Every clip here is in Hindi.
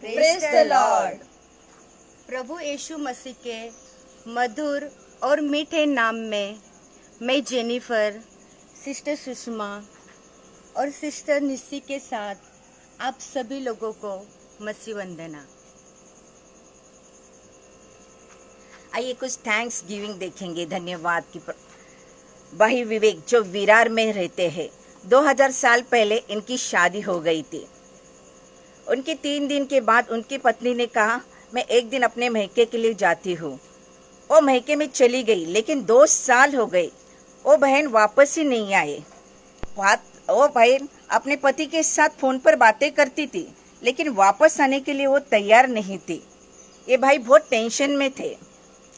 Praise the lord. प्रभु यीशु मसीह के मधुर और मीठे नाम में मैं जेनिफर, सिस्टर सुषमा और सिस्टर निस्सी के साथ आप सभी लोगों को मसीह वंदना। आइए कुछ थैंक्स गिविंग देखेंगे, धन्यवाद की। भाई विवेक जो विरार में रहते हैं, 2000 साल पहले इनकी शादी हो गई थी। उनके 3 दिन के बाद उनकी पत्नी ने कहा, मैं एक दिन अपने महके के लिए जाती हूँ। वो महके में चली गई, लेकिन 2 साल हो गए, वो बहन वापस ही नहीं आए। वो बहन अपने पति के साथ फोन पर बातें करती थी, लेकिन वापस आने के लिए वो तैयार नहीं थी। ये भाई बहुत टेंशन में थे।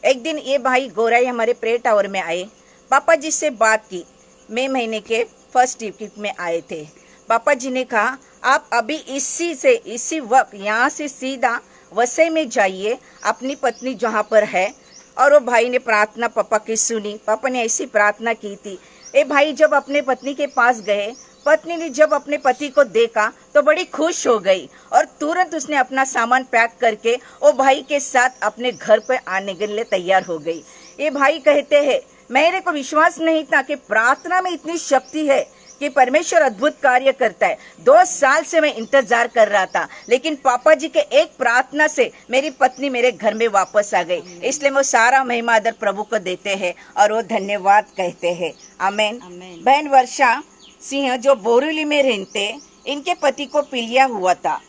एक दिन ये भाई गोराई हमारे प्रेयर टावर में आए। पापा जी से बात की। मई महीने के फर्स्ट वीक में आए थे। पापा जी ने कहा, आप अभी इसी वक्त यहाँ से सीधा वसई में जाइए, अपनी पत्नी जहाँ पर है। और वो भाई ने प्रार्थना पापा की सुनी। पापा ने ऐसी प्रार्थना की थी। ये भाई जब अपने पत्नी के पास गए, पत्नी ने जब अपने पति को देखा तो बड़ी खुश हो गई और तुरंत उसने अपना सामान पैक करके वो भाई के साथ अपने घर पर आने के लिए तैयार हो गई। ये भाई कहते हैं, मेरे को विश्वास नहीं था कि प्रार्थना में इतनी शक्ति है कि परमेश्वर अद्भुत कार्य करता है। 2 साल से मैं इंतजार कर रहा था, लेकिन पापा जी के एक प्रार्थना से मेरी पत्नी मेरे घर में वापस आ गई। इसलिए वो सारा महिमा आदर प्रभु को देते हैं और वो धन्यवाद कहते हैं। आमेन। बहन वर्षा सिंह जो बोरीवली में रहते, इनके पति को पीलिया हुआ था।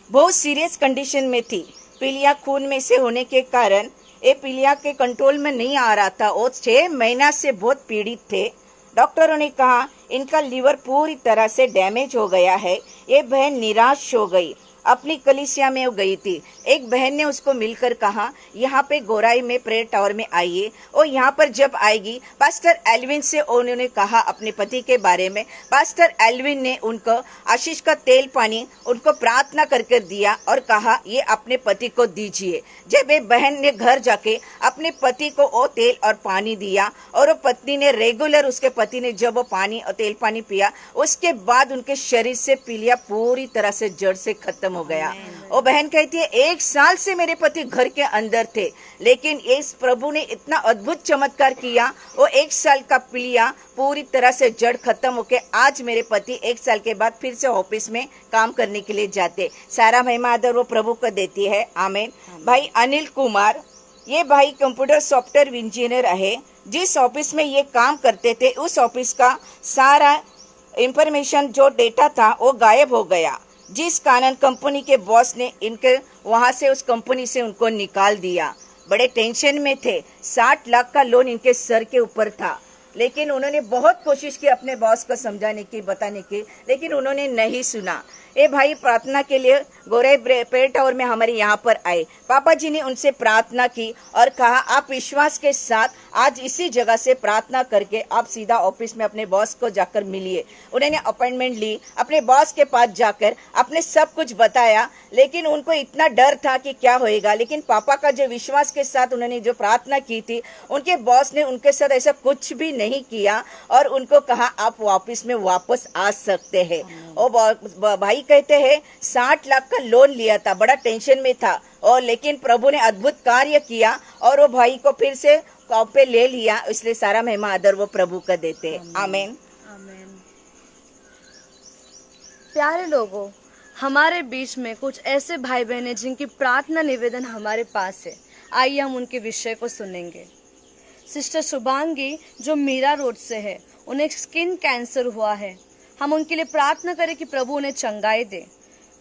बहुत सीरियस कंडीशन में थी। पीलिया खून में से होने के कारण ये पीलिया के कंट्रोल में नहीं आ रहा था। वो 6 महीना से बहुत पीड़ित थे। डॉक्टरों ने कहा इनका लीवर पूरी तरह से डैमेज हो गया है। ये बहन निराश हो गई। अपनी कलीसिया में वो गई थी। एक बहन ने उसको मिलकर कहा, यहाँ पे गोराई में प्रेयर टावर में आइए। और यहाँ पर जब आएगी, पास्टर एल्विन से उन्होंने कहा अपने पति के बारे में। पास्टर एल्विन ने उनको आशीष का तेल पानी उनको प्रार्थना करके दिया और कहा, ये अपने पति को दीजिए। जब ये बहन ने घर जाके अपने पति को वो तेल और पानी दिया और वो पत्नी ने रेगुलर, उसके पति ने जब वो पानी और तेल पानी पिया, उसके बाद उनके शरीर से पीलिया पूरी तरह से जड़ से खत्म हो गया। वो बहन कहती है, 1 साल से मेरे पति घर के अंदर थे, लेकिन इस प्रभु ने इतना अद्भुत चमत्कार किया। वो 1 साल का पीलिया पूरी तरह से जड़ खत्म होके आज मेरे पति 1 साल के बाद फिर से ऑफिस में काम करने के लिए जाते। सारा महिमा आदर वो प्रभु को देती है। आमीन। भाई अनिल कुमार, ये भाई कंप्यूटर सॉफ्टवेयर इंजीनियर है। जिस ऑफिस में ये काम करते थे, उस ऑफिस का सारा इंफॉर्मेशन जो डेटा था वो गायब हो गया, जिस कारण कंपनी के बॉस ने इनके वहां से, उस कंपनी से उनको निकाल दिया। बड़े टेंशन में थे। 60 लाख का लोन इनके सर के ऊपर था, लेकिन उन्होंने बहुत कोशिश की अपने बॉस को समझाने की, बताने की, लेकिन उन्होंने नहीं सुना। ये भाई प्रार्थना के लिए गोराई प्रेयर टावर में हमारे यहाँ पर आए। पापा जी ने उनसे प्रार्थना की और कहा, आप विश्वास के साथ आज इसी जगह से प्रार्थना करके आप सीधा ऑफिस में अपने बॉस को जाकर मिलिए। उन्होंने अपॉइंटमेंट ली, अपने बॉस के पास जाकर अपने सब कुछ बताया, लेकिन उनको इतना डर था कि क्या होएगा। लेकिन पापा का जो विश्वास के साथ उन्होंने जो प्रार्थना की थी, उनके बॉस ने उनके साथ ऐसा कुछ भी नहीं किया और उनको कहा, आप ऑफिस में वापस आ सकते हैं। और भाई कहते हैं 60 लाख का लोन लिया था, बड़ा टेंशन में था, और लेकिन प्रभु ने अद्भुत कार्य किया और वो भाई को फिर से काम पे ले लिया। इसलिए सारा महिमा आदर वो प्रभु का देते हैं। आमीन। प्यारे लोगों, हमारे बीच में कुछ ऐसे भाई बहन हैं जिनकी प्रार्थना निवेदन हमारे पास है। आइए हम उनके विषय को सुनेंगे। सिस्टर शुभांगी जो मीरा रोड से है, उन्हें स्किन कैंसर हुआ है। हम उनके लिए प्रार्थना करें कि प्रभु उन्हें चंगाई दे।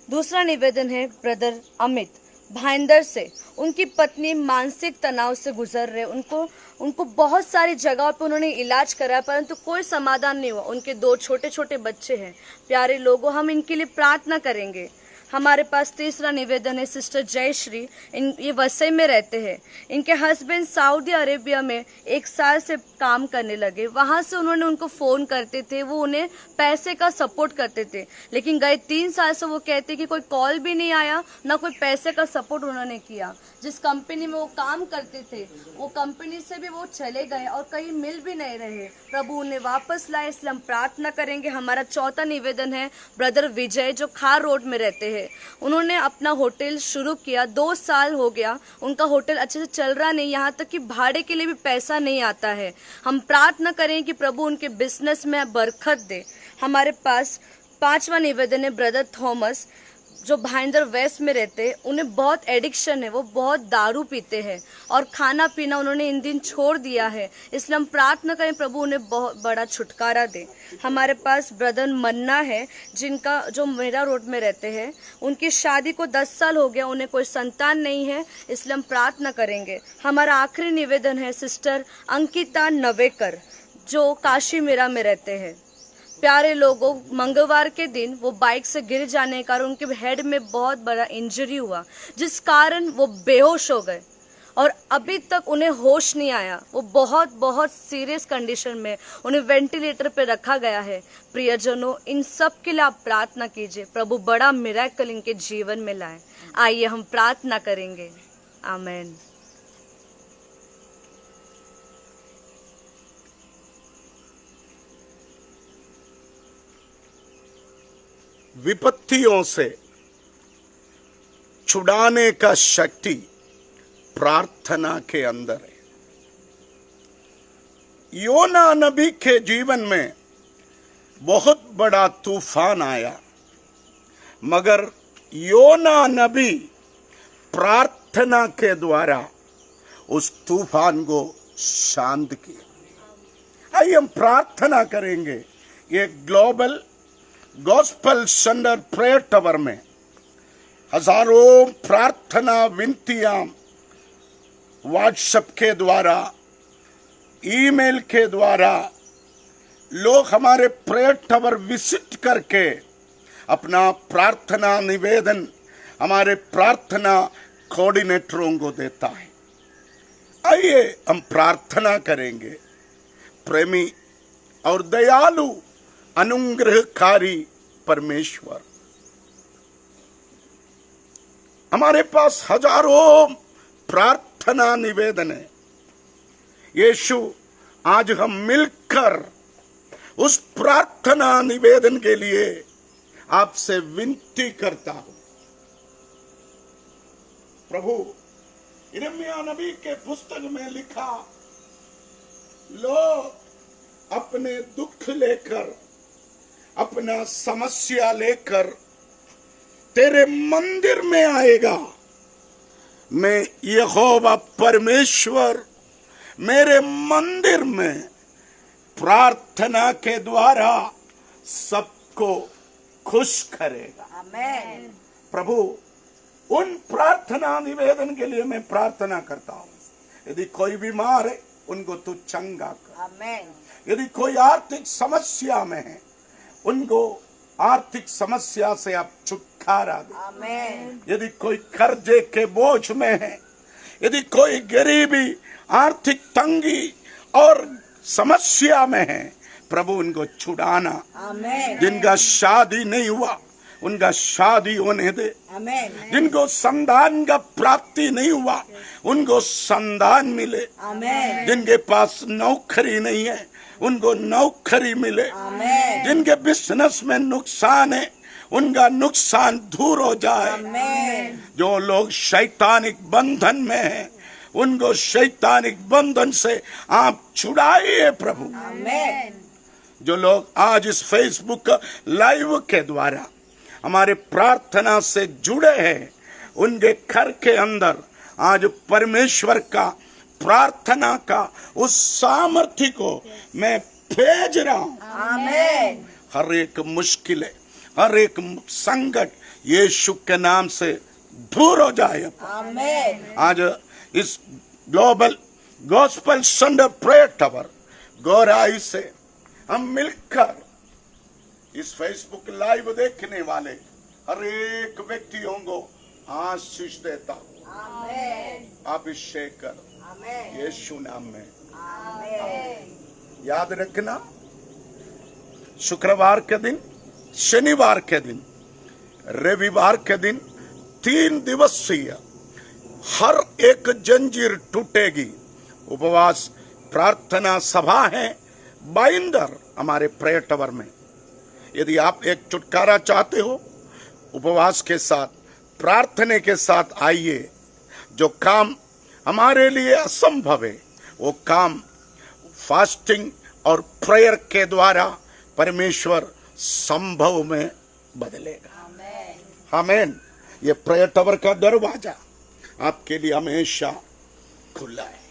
दूसरा निवेदन है ब्रदर अमित भाईंदर से। उनकी पत्नी मानसिक तनाव से गुजर रहे। उनको बहुत सारी जगहों पे उन्होंने इलाज करा, परंतु कोई समाधान नहीं हुआ। उनके 2 छोटे छोटे बच्चे हैं। प्यारे लोगों, हम इनके लिए प्रार्थना करेंगे। हमारे पास तीसरा निवेदन है सिस्टर जयश्री। ये वसई में रहते हैं। इनके हस्बैंड सऊदी अरेबिया में 1 साल से काम करने लगे। वहाँ से उन्होंने उनको फ़ोन करते थे, वो उन्हें पैसे का सपोर्ट करते थे, लेकिन गए 3 साल से वो कहते कि कोई कॉल भी नहीं आया, ना कोई पैसे का सपोर्ट उन्होंने किया। जिस कंपनी में वो काम करते थे, वो कंपनी से भी वो चले गए और कहीं मिल भी नहीं रहे। प्रभु उन्हें वापस लाए, इसलिए हम प्रार्थना करेंगे। हमारा चौथा निवेदन है ब्रदर विजय जो खार रोड में रहते हैं। थे। उन्होंने अपना होटल शुरू किया, 2 साल हो गया, उनका होटल अच्छे से चल रहा नहीं, यहाँ तक कि भाड़े के लिए भी पैसा नहीं आता है। हम प्रार्थना करें कि प्रभु उनके बिजनेस में बरकत दे। हमारे पास 5वां निवेदन है ब्रदर थॉमस, जो भाईंदर वेस्ट में रहते हैं। उन्हें बहुत एडिक्शन है, वो बहुत दारू पीते हैं और खाना पीना उन्होंने इन दिन छोड़ दिया है, इसलिए हम प्रार्थना करें प्रभु उन्हें बहुत बड़ा छुटकारा दे। हमारे पास ब्रदर मन्ना है, जिनका जो मेरा रोड में रहते हैं, उनकी शादी को 10 साल हो गया, उन्हें कोई संतान नहीं है, इसलिए हम प्रार्थना करेंगे। हमारा आखिरी निवेदन है सिस्टर अंकिता नवेकर, जो काशी मीरा में रहते हैं। प्यारे लोगों, मंगलवार के दिन वो बाइक से गिर जाने के कारण उनके हेड में बहुत बड़ा इंजरी हुआ, जिस कारण वो बेहोश हो गए और अभी तक उन्हें होश नहीं आया। वो बहुत बहुत सीरियस कंडीशन में, उन्हें वेंटिलेटर पे रखा गया है। प्रियजनों, इन सब के लिए आप प्रार्थना कीजिए, प्रभु बड़ा मिरेकल इनके जीवन में लाए। आइए हम प्रार्थना करेंगे। आमीन। विपत्तियों से छुड़ाने का शक्ति प्रार्थना के अंदर है। योना नबी के जीवन में बहुत बड़ा तूफान आया, मगर योना नबी प्रार्थना के द्वारा उस तूफान को शांत किया। आइए हम प्रार्थना करेंगे। ये global gospel centre prayer tower में हजारों प्रार्थना विनतियां व्हाट्सएप के द्वारा, ईमेल के द्वारा लोग हमारे प्रेयर टावर विजिट करके अपना प्रार्थना निवेदन हमारे प्रार्थना कोऑर्डिनेटरों को देता है। आइए हम प्रार्थना करेंगे। प्रेमी और दयालु अनुग्रहकारी परमेश्वर, हमारे पास हजारों प्रार्थना निवेदन है। यीशु, आज हम मिलकर उस प्रार्थना निवेदन के लिए आपसे विनती करता हूं। प्रभु, यिर्मयाह नबी के पुस्तक में लिखा, लोग अपने दुख लेकर, अपना समस्या लेकर तेरे मंदिर में आएगा। मैं यहोवा परमेश्वर मेरे मंदिर में प्रार्थना के द्वारा सबको खुश करेगा। आमेन। प्रभु, उन प्रार्थना निवेदन के लिए मैं प्रार्थना करता हूं। यदि कोई बीमार है, उनको तू चंगा कर। आमेन। यदि कोई आर्थिक समस्या में है, उनको आर्थिक समस्या से आप छुटकारा दे। आमेन। यदि कोई कर्जे के बोझ में है, यदि कोई गरीबी, आर्थिक तंगी और समस्या में है, प्रभु उनको छुड़ाना। आमेन। जिनका शादी नहीं हुआ, उनका शादी होने दे। आमेन। जिनको संतान का प्राप्ति नहीं हुआ, उनको संतान मिले। आमेन। जिनके पास नौकरी नहीं है, उनको नौकरी मिले। आमेन। जिनके बिजनेस में नुकसान है, उनका नुकसान दूर हो जाए। आमेन। जो लोग शैतानिक बंधन में हैं, उनको शैतानिक बंधन से आप छुड़ाइए प्रभु। आमेन। जो लोग आज इस फेसबुक लाइव के द्वारा हमारे प्रार्थना से जुड़े हैं, उनके घर के अंदर आज परमेश्वर का प्रार्थना का उस सामर्थ्य को मैं भेज रहा हूं। आमेन। हर एक मुश्किलें, हर एक संकट यीशु के नाम से दूर हो जाए। आमेन। आज इस global gospel centre prayer tower Gaurai से हम मिलकर इस फेसबुक लाइव देखने वाले हर एक व्यक्तियों को आशीष देता हूं। आमेन। अभिषेक कर आमेन। यीशु नाम में। आमेन। याद रखना, शुक्रवार के दिन, शनिवार के दिन, रविवार के दिन 3 दिवसीय हर एक जंजीर टूटेगी उपवास प्रार्थना सभा है बाइंदर हमारे प्रेयर टावर में। यदि आप एक छुटकारा चाहते हो, उपवास के साथ, प्रार्थना के साथ आइए। जो काम हमारे लिए असंभव है वो काम फास्टिंग और प्रेयर के द्वारा परमेश्वर संभव में बदलेगा। आमीन। ये प्रेयर टावर का दरवाजा आपके लिए हमेशा खुला है।